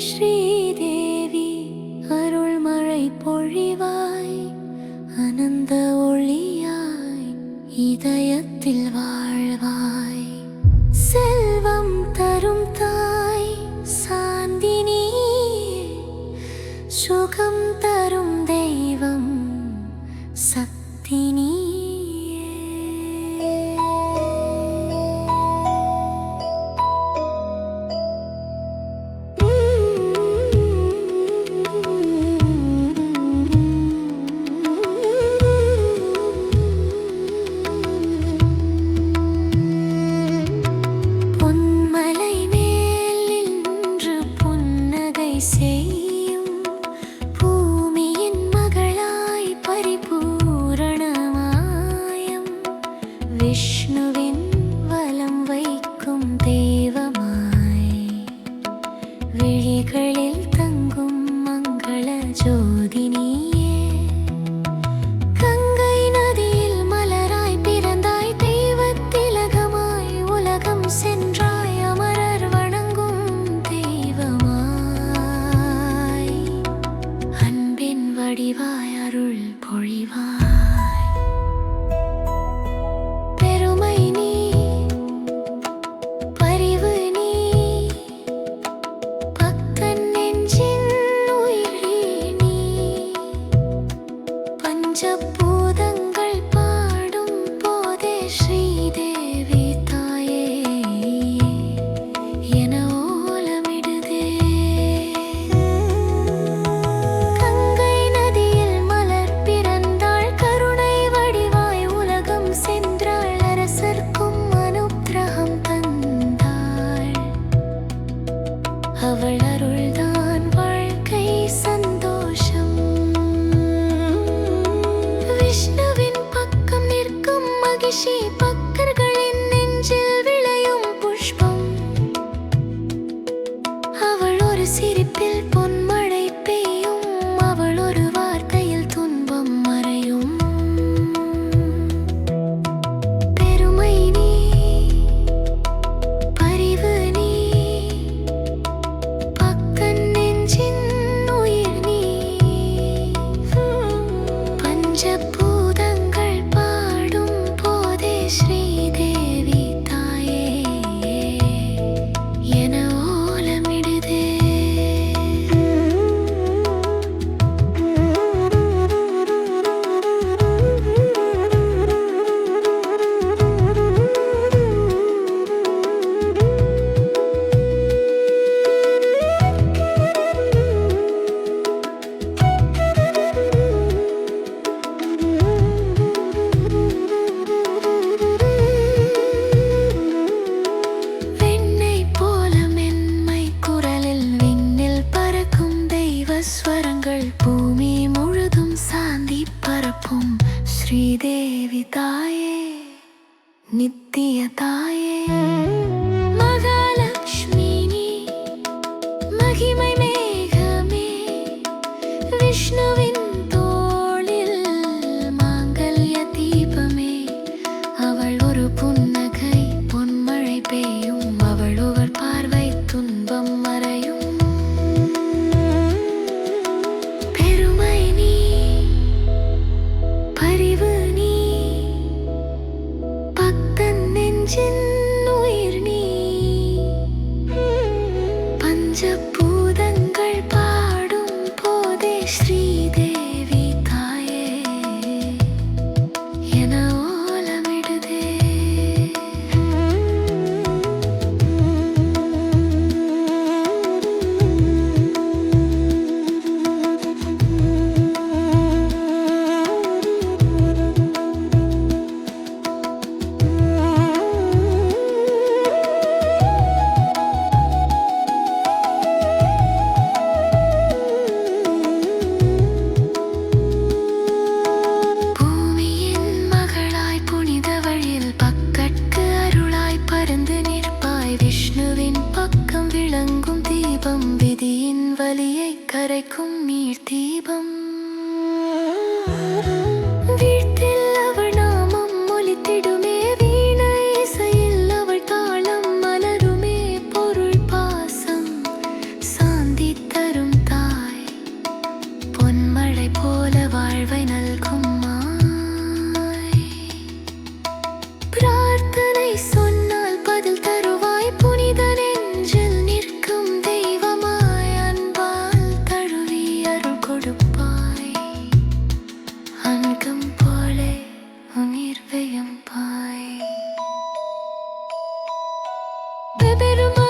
ஸ்ரீதேவி அருள்மழை பொழிவாய், அனந்த ஒளியாய் இதயத்தில் வாழ்வாய். செல்வம் தரும் தாய் சாந்தினி, சுகம் தரும் தெய்வம் சக்தினி. செய்யும் பூமியின் மகளாய் பரிபூரணமாயம், விஷ்ணுவின் வலம் வைக்கும் தெய்வமாய், விழிகளில் தங்கும் மங்கள ஜோதினியே. கங்கை நதியில் மலராய் பிறந்தாய், தெய்வத்திலகமாய் உலகம் சென்றாய், அமரர் வணங்கும் தெய்வமாய், அன்பின் வடிவாய் அருள் பொழிவாய். பெருமை நீ, பரிவு நீ, பக்தன் நெஞ்சின் உயிரே நீ. பஞ்சபூதங்கள் பாடும் போதே ஸ்ரீதேவி தாயே என ஓலமிடுதே. கங்கை நதியில் மலர் பிறந்தாள், கருணை வடிவாய் உலகம் சென்றாள், அரசர்க்கும் அனுக்கிரகம் தந்தாள். அவள் அருள்தான் வாழ்க்கை சந்தோஷம். விஷ்ணுவின் பக்கம் நிற்கும் மகிஷி, பக்தர்களின் நெஞ்சில் விளையும் புஷ்பம். அவள் ஒரு சிரிப்பில் பொன்மழை பெய்யும், அவள் ஒரு வார்த்தையில் துன்பம் மறையும். பெருமை நீ, பரிவு நீ, பக்தன் நெஞ்சின் உயிர் நீ. பஞ்சபூதங்கள் பாடும் போதே ஸ்ரீதேவி தாயே என ஓலமிடுதே. வெண்ணை போல மென்மை குரலில் விண்ணில் பறக்கும் தெய்வ ஸ்வரங்கள், பூமி முழுதும் சாந்தி பரப்பும் ஸ்ரீதேவி தாயே நித்திய தாயே. மகாலட்சுமி நீ, மகிமை மேகமே, விஷ்ணுவின் தோளில் மாங்கல்ய தீபமே. அவள் ஒரு புன்னகை பொன்மழை பெய்யும், அவள் ஒரு பார்வை துன்பம் மறையும். பெருமை நீ, பரிவு நீ, பக்தன் நெஞ்சின் உயிர் நீ. பஞ்சபூதங்கள் பாடும் போதே ஸ்ரீதேவி தாயே என ஓலமிடுதே. பூமியின் மகளாய் புனித வழியில் பக்கற்கு அருளாய் பறந்து நிற்பாய், விஷ்ணுவின் பக்கம் விளங்கும் தீபம், விதியின் வலியை கரைக்கும் நீர் தீபம். வீட்டில் அவள் நாமம் ஒலித்திடுமே, வீணை இசையில் அவள் தாளம் மலருமே, பொருள் பாசம் சாந்தி பெருமாள்